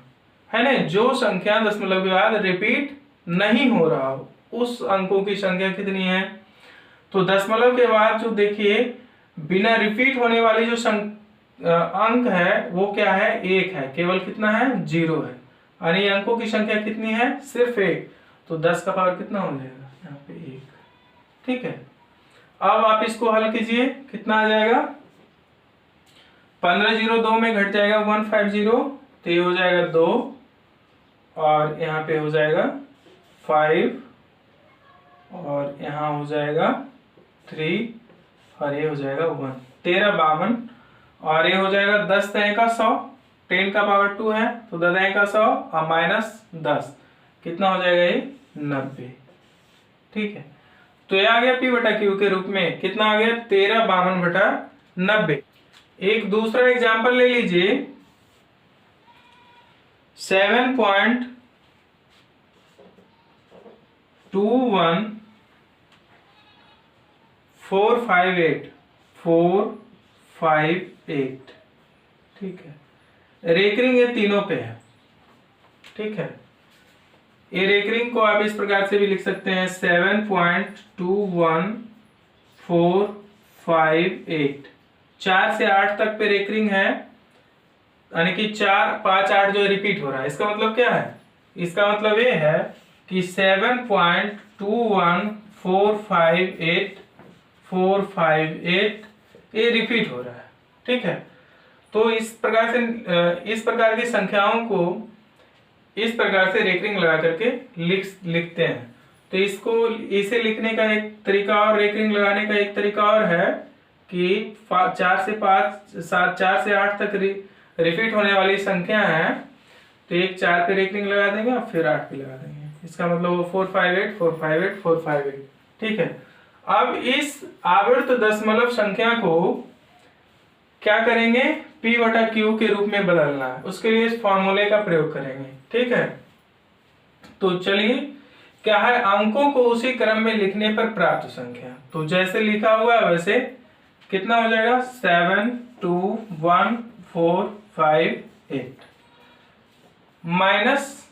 A: है ना, जो संख्या दशमलव के बाद रिपीट नहीं हो रहा हो उस अंकों की संख्या कितनी है। तो दशमलव के बाद जो देखिए बिना रिपीट होने वाली जो अंक है वो क्या है 1 है, केवल कितना है 0 है, यानी अंकों की संख्या कितनी है सिर्फ 1। तो 10 का पावर कितना हो जाएगा यहाँ पे 1। ठीक है, अब आप इसको हल कीजिए, कितना आ जाएगा 15 0 2 में घट जाएगा 150, तो ये हो जाएगा 2 और यहाँ पे हो जाएगा 5 और यहाँ हो जाएगा 3 और ये हो जाएगा 1, 13 52 और ये हो जाएगा 10 तय का 100, 10 का पावर 2 है तो 10 का 100 और माइनस 10 कितना हो जाएगा ये 90। ठीक है, तो ये आ गया P बटा Q के रूप में, कितना आ गया 13 52 बटा 90। एक दूसरा एग्जाम्पल ले लीजिए 7.21458। ठीक है, रेकरिंग ये तीनों पे है। ठीक है, ये रेकरिंग को आप इस प्रकार से भी लिख सकते हैं 7.21458, 4 से 8 तक पे रेकरिंग है, यानी कि 4 5 8 जो रिपीट हो रहा है। इसका मतलब क्या है, इसका मतलब ये है कि 7.21458 ये रिपीट हो रहा है। ठीक है, तो इस प्रकार से इस प्रकार की संख्याओं को इस प्रकार से रेकरिंग लगा करके लिखते हैं। तो इसको इसे लिखने का एक तरीका और रेकरिंग लगाने का एक तरीका और है कि 4 से 8 तक रिपीट होने वाली संख्या है, तो एक 4 पे रेकरिंग लगा देंगे और फिर 8 पे लगा देंगे। इसका मतलब 458 458 458। ठीक है, अब इस आवर्त दशमलव संख्या को क्या करेंगे P बटा Q के रूप में बदलना है, उसके लिए इस फॉर्मूले का प्रयोग करेंगे। ठीक है, तो चलिए क्या है अंकों को उसी क्रम में लिखने पर प्राप्त संख्या, तो जैसे लिखा हुआ है वैसे कितना हो जाएगा 7.21458 माइनस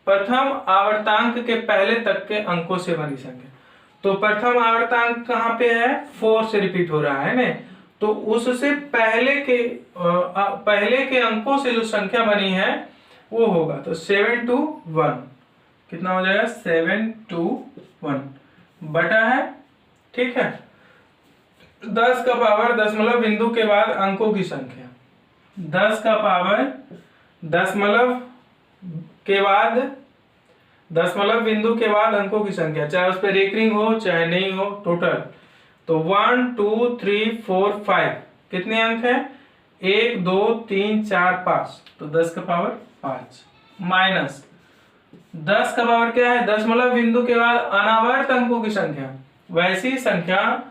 A: प्रथम आवर्तांक के पहले तक के अंकों से बनी संख्या। तो प्रथम आवर्तांक कहाँ पे है 4 से रिपीट हो रहा है ना, तो उससे पहले के अंकों से जो संख्या बनी है वो होगा, तो 7 to 1 कितना हो जाएगा 7 to 1 बटा है। ठीक है, 10 का पावर दशमलव बिंदु के बाद अंकों की संख्या, 10 का पावर दशमलव बिंदु के बाद अंकों की संख्या, चाहे उस पर रेकरिंग हो चाहे नहीं हो, टोटल। तो 1 2 3 4 5 कितने अंक हैं 1 2 3 4 5, तो 10 का पावर 5 माइनस 10 का पावर क्या है दशमलव बिंदु के बाद अनावर्त अंकों की संख्या, वैसी संख्या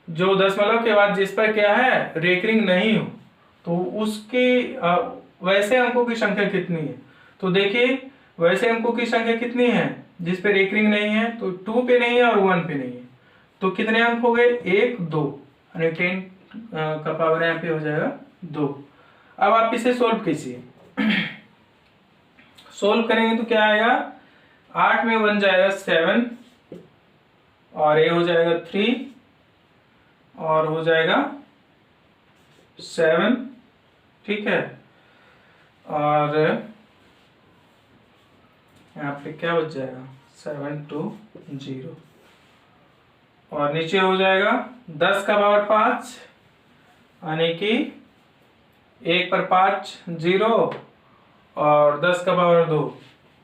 A: जो दशमलव के बाद जिस पर क्या है रेकरिंग नहीं हो, तो उसकी वैसे अंकों की संख्या कितनी है। तो देखिए वैसे अंकों की संख्या कितनी है जिस पे रेकरिंग नहीं है, तो 2 पे नहीं है और 1 पे नहीं है, तो कितने अंक हो गए 1 2, यानी 10 का पावर यहाँ पे हो जाएगा 2। अब आप इसे सोल्व कीजिए, सोल्व करेंगे तो क्या आएगा 8 में 1 जाएगा 7 और ये हो जाएगा 3 और हो जाएगा 7। ठीक है, और यहाँ पे क्या बच जाएगा 720 और नीचे हो जाएगा 10 का पावर 5 यानी कि 1 पर 5 0 और 10 का पावर 2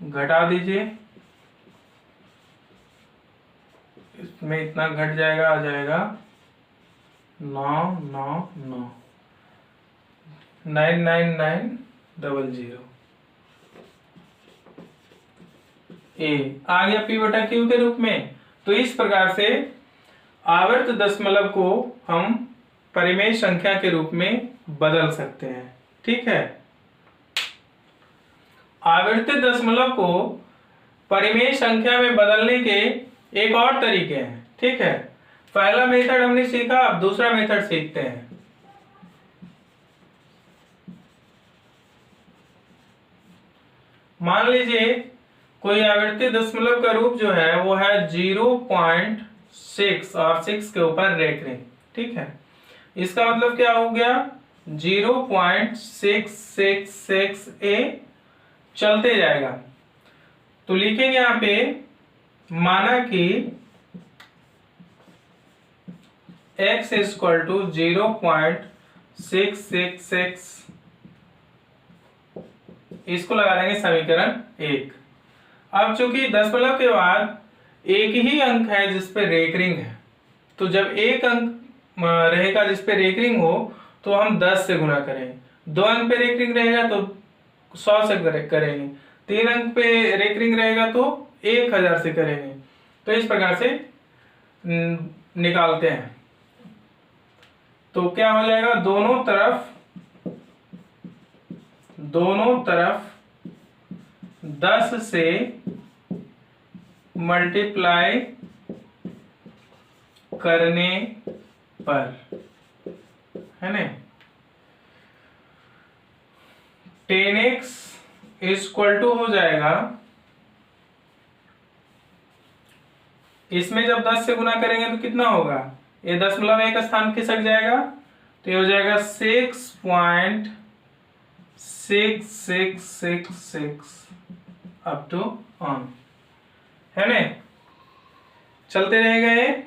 A: घटा दीजिए, इसमें इतना घट जाएगा, आ जाएगा 999 99900 ए आ गया पी बटा क्यू के रूप में। तो इस प्रकार से आवर्त दशमलव को हम परिमेय संख्या के रूप में बदल सकते हैं। ठीक है, आवर्ती दशमलव को परिमेय संख्या में बदलने के एक और तरीके हैं। ठीक है, पहला मेथड हमने सीखा, अब दूसरा मेथड सीखते हैं। मान लीजिए कोई आवर्ती दशमलव का रूप जो है वो है 0.6 और 6 के ऊपर रेखरेख। ठीक है, इसका मतलब क्या हो गया, 0.666a चलते जाएगा। तो लिखेंगे यहां पे, माना कि x इक्वल टू 0.666, इसको लगा देंगे समीकरण 1। अब चूंकि दशमलव के बाद एक ही अंक है जिसपे रेकरिंग है, तो जब एक अंक रहेगा जिसपे रेकरिंग हो तो हम 10 से गुणा करेंगे, 2 अंक पे रेकरिंग रहेगा तो 100 से करेंगे, 3 अंक पे रेकरिंग रहेगा तो 1000 से करेंगे। तो इस प्रकार से निकालते हैं। तो क्या हो जाएगा, दोनों तरफ 10 से मल्टीप्लाई करने पर, है ना, 10x इक्वल टू हो जाएगा, इसमें जब 10 से गुना करेंगे तो कितना होगा, ये दशमलव एक स्थान खिसक जाएगा, तो ये हो जाएगा 6.6666 अप टू ऑन, है ना, चलते रहेगा ये।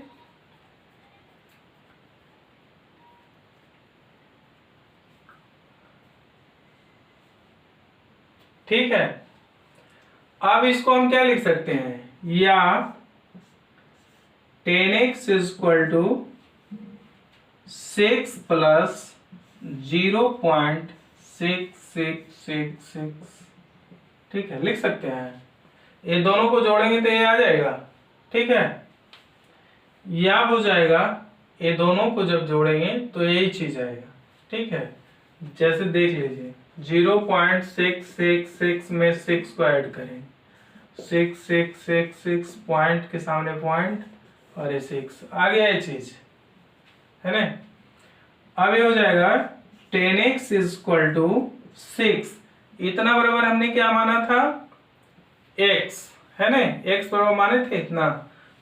A: ठीक है, अब इसको हम क्या लिख सकते हैं, या 10x इक्वल टू 6 प्लस 0.6666, ठीक है, लिख सकते हैं। ये दोनों को जोड़ेंगे तो ये आ जाएगा। ठीक है, या हो जाएगा, ये दोनों को जब जोड़ेंगे तो यही चीज आएगा। ठीक है, जैसे देख लीजिए 0.666 में 6 को ऐड करें, 6666 पॉइंट के सामने पॉइंट और ये 6 आ गया, ये चीज है ना। अब ये हो जाएगा 10x इक्वल टू 6, इतना बराबर हमने क्या माना था, x, है ना, x बराबर माने थे इतना,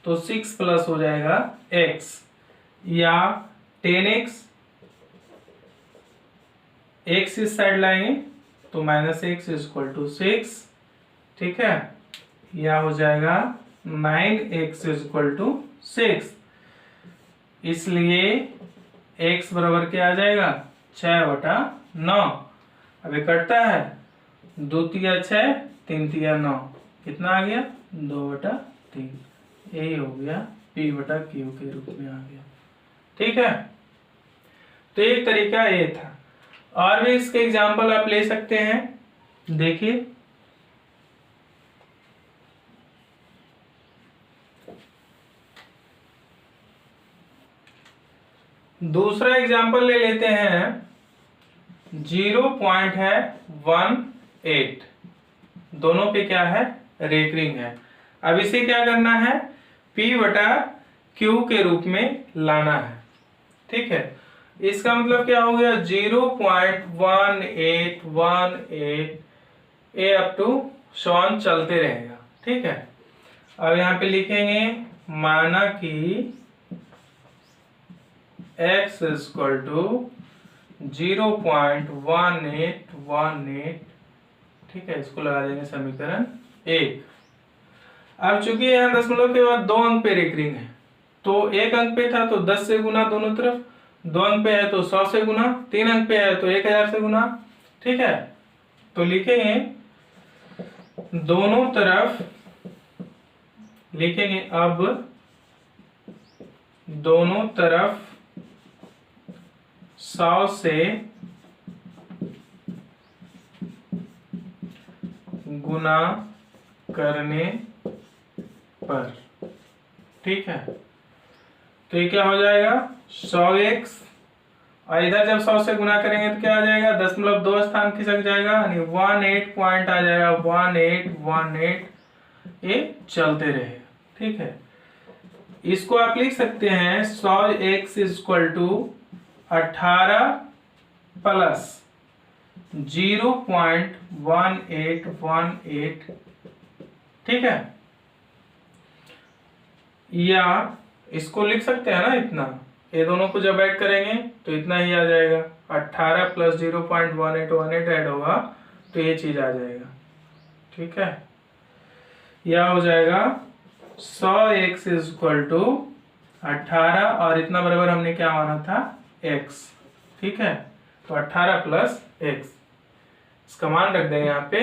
A: तो 6 प्लस हो जाएगा x, या 10x, x इस साइड लाएंगे तो -x इक्वल टू 6, ठीक है, या हो जाएगा 9x इक्वल टू 6, इसलिए x बराबर क्या आ जाएगा, 6/9। अब ये कटता है, 2 तिया 6, 3 तिया 9, कितना आ गया, 2/3, यही हो गया p बटा q के रूप में आ गया। ठीक है, तो एक तरीका ये था, और भी इसके एग्जाम्पल आप ले सकते हैं। देखिए दूसरा एग्जाम्पल ले लेते हैं, 0.18, दोनों पे क्या है, रेकरिंग है। अब इसे क्या करना है, P बटा Q के रूप में लाना है। ठीक है, इसका मतलब क्या हो गया, 0.1818 ए अप टू शॉन चलते रहेगा। ठीक है, अब यहाँ पे लिखेंगे, माना कि x इक्वल टू 0.1818, ठीक है, इसको लगा देंगे समीकरण 1। अब चूंकि यहाँ दशमलव के बाद 2 अंक पे रेकरिंग है, तो 1 अंक पे था तो 10 से गुना दोनों तरफ, 2 अंक पे है तो 100 से गुना, 3 अंक पे है तो 1000 से गुना। ठीक है, तो लिखेंगे दोनों तरफ, लिखेंगे अब दोनों तरफ 100 से गुना करने पर। ठीक है, तो ये क्या हो जाएगा 100x, और इधर जब 100 से गुना करेंगे तो क्या आ जाएगा 0.2 स्थान खिसक जाएगा, यानी 18 पॉइंट आ जाएगा, 1818 ये चलते रहेगा। ठीक है, इसको आप लिख सकते हैं 100x = 18 प्लस 0.1818। ठीक है, या इसको लिख सकते हैं ना इतना, ये दोनों को जब ऐड करेंगे तो इतना ही आ जाएगा, 18 प्लस 0.1818 ऐड होगा तो ये चीज आ जाएगा। ठीक है, या हो जाएगा 100x = 18 और इतना बराबर हमने क्या माना था x। ठीक है, तो 18 प्लस x, इसका मान रख देंगे यहाँ पे,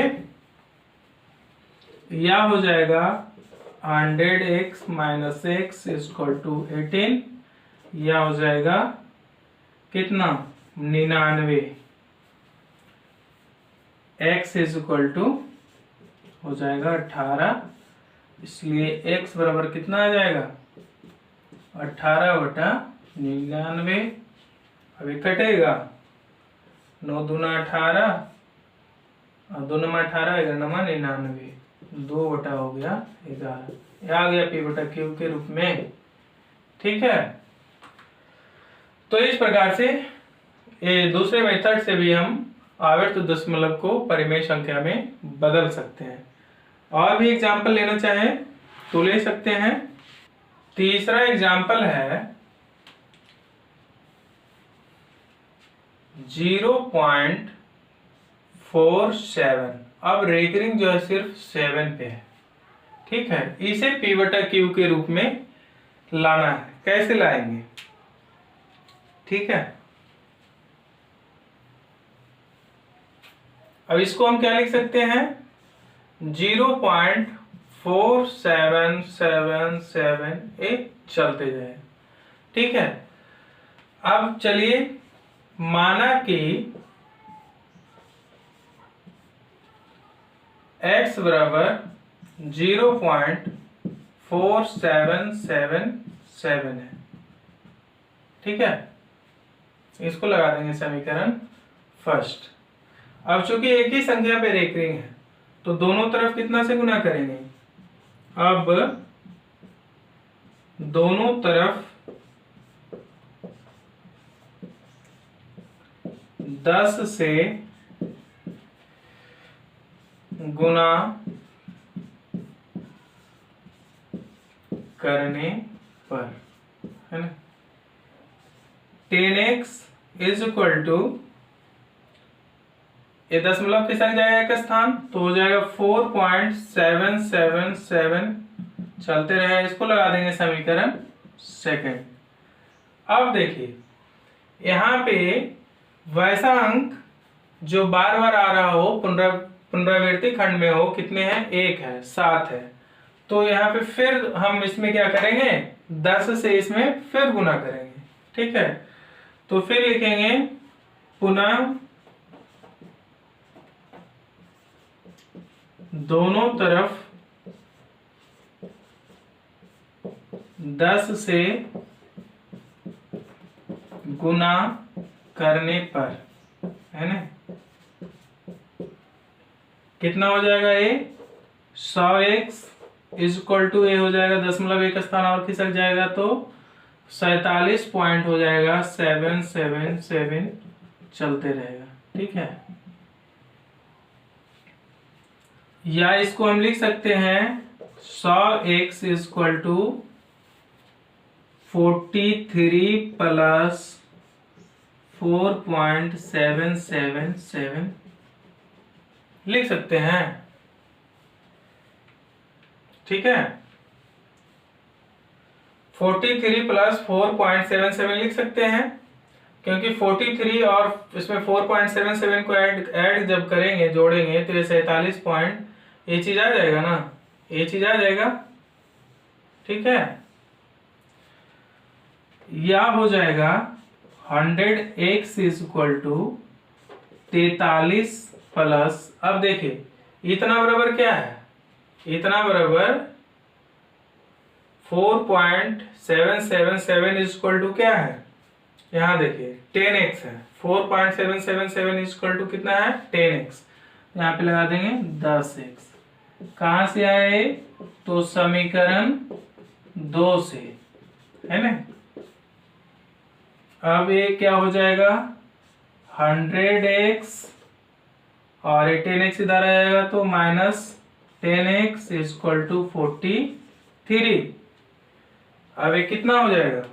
A: या हो जाएगा 100x - x = 18, या हो जाएगा कितना 99, x = हो जाएगा 18, इसलिए x बराबर कितना आ जाएगा 18/99। अभी कटेगा 9 दूना 18 और 2 × 18 11 × 99, 2 बटा हो गया 11, ये आ गया p/q के रूप में। ठीक है, तो इस प्रकार से ये दूसरे मेथड से भी हम आवर्त दशमलव को परिमेय संख्या में बदल सकते हैं। और भी एग्जाम्पल लेना चाहें तो ले सकते हैं। तीसरा एग्जाम्पल है 0.47। अब रेकरिंग जो है सिर्फ 7 पे है। ठीक है, इसे p/q के रूप में लाना है, कैसे लाएंगे? ठीक है, अब इसको हम क्या लिख सकते हैं 0.4777 चलते जाए। ठीक है, अब चलिए माना कि x बराबर 0.4777 है। ठीक है, इसको लगा देंगे समीकरण फर्स्ट। अब चूंकि एक ही संख्या पे रेकरिंग है तो दोनों तरफ कितना से गुना करेंगे, अब दोनों तरफ 10 से गुना करने पर, है ना, 10x = ये दशमलव खिसक जाएगा एक स्थान तो हो जाएगा 4.777 चलते रहे, इसको लगा देंगे समीकरण सेकंड। अब देखिए यहाँ पे वैसा अंक जो बार बार आ रहा हो, पुनरावृत्ति खंड में हो, कितने हैं 1 है 7 है, तो यहाँ पे फिर हम इसमें क्या करेंगे 10 से इसमें फिर गुना करेंगे। ठीक है, तो फिर लिखेंगे पुनः दोनों तरफ 10 से गुना करने पर, है ना, कितना हो जाएगा ये 100x = ये हो जाएगा दशमलव एक स्थान और खिसक जाएगा तो 47 पॉइंट हो जाएगा 777 चलते रहेगा। ठीक है, या इसको हम लिख सकते हैं 100x = 43 प्लस 4.777 लिख सकते हैं। ठीक है। 43 प्लस 4.77 लिख सकते हैं, क्योंकि 43 और इसमें 4.77 को ऐड जब करेंगे, जोड़ेंगे, तो ये 47 पॉइंट, ये चीज आ जाएगा ना, ये चीज आ जाएगा। ठीक है, या हो जाएगा 100x is equal to 43 plus, अब देखिए इतना बराबर क्या है, इतना बराबर 4.777 इज इक्वल टू क्या है, यहाँ देखिए 10x है। 4.777 इज इक्वल टू कितना है, 10x। यहाँ पे लगा देंगे 10x। कहां से आए, तो समीकरण 2 से, है ना। अब ये क्या हो जाएगा, 100x और 10x इधर आ जाएगा, तो minus 10x is equal to 43। अब ये कितना हो जाएगा,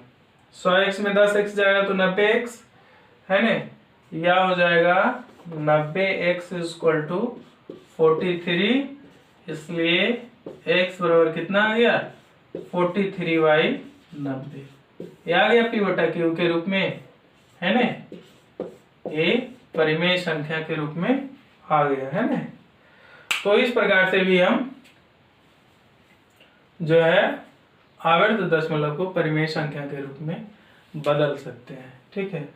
A: 100x में 10x जाएगा तो 90x, है ना। या हो जाएगा 90x इज इक्वल टू 43, इसलिए x बराबर कितना आ गया, 43/90। ये आ गया p बटा q के रूप में, है ना। ये परिमेय संख्या के रूप में आ गया, है ना। तो इस प्रकार से भी हम जो है आवर्त दशमलव को परिमेय संख्या के रूप में बदल सकते हैं। ठीक है,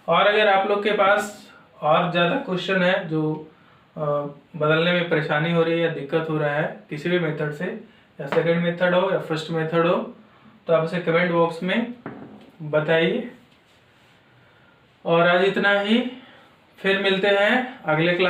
A: और अगर आप लोग के पास और ज़्यादा क्वेश्चन है जो बदलने में परेशानी हो रही है या दिक्कत हो रहा है किसी भी मेथड से, या सेकंड मेथड हो या फर्स्ट मेथड हो, तो आप इसे कमेंट बॉक्स में बताइए। और आज इतना ही, फिर मिलते हैं अगले क्लास।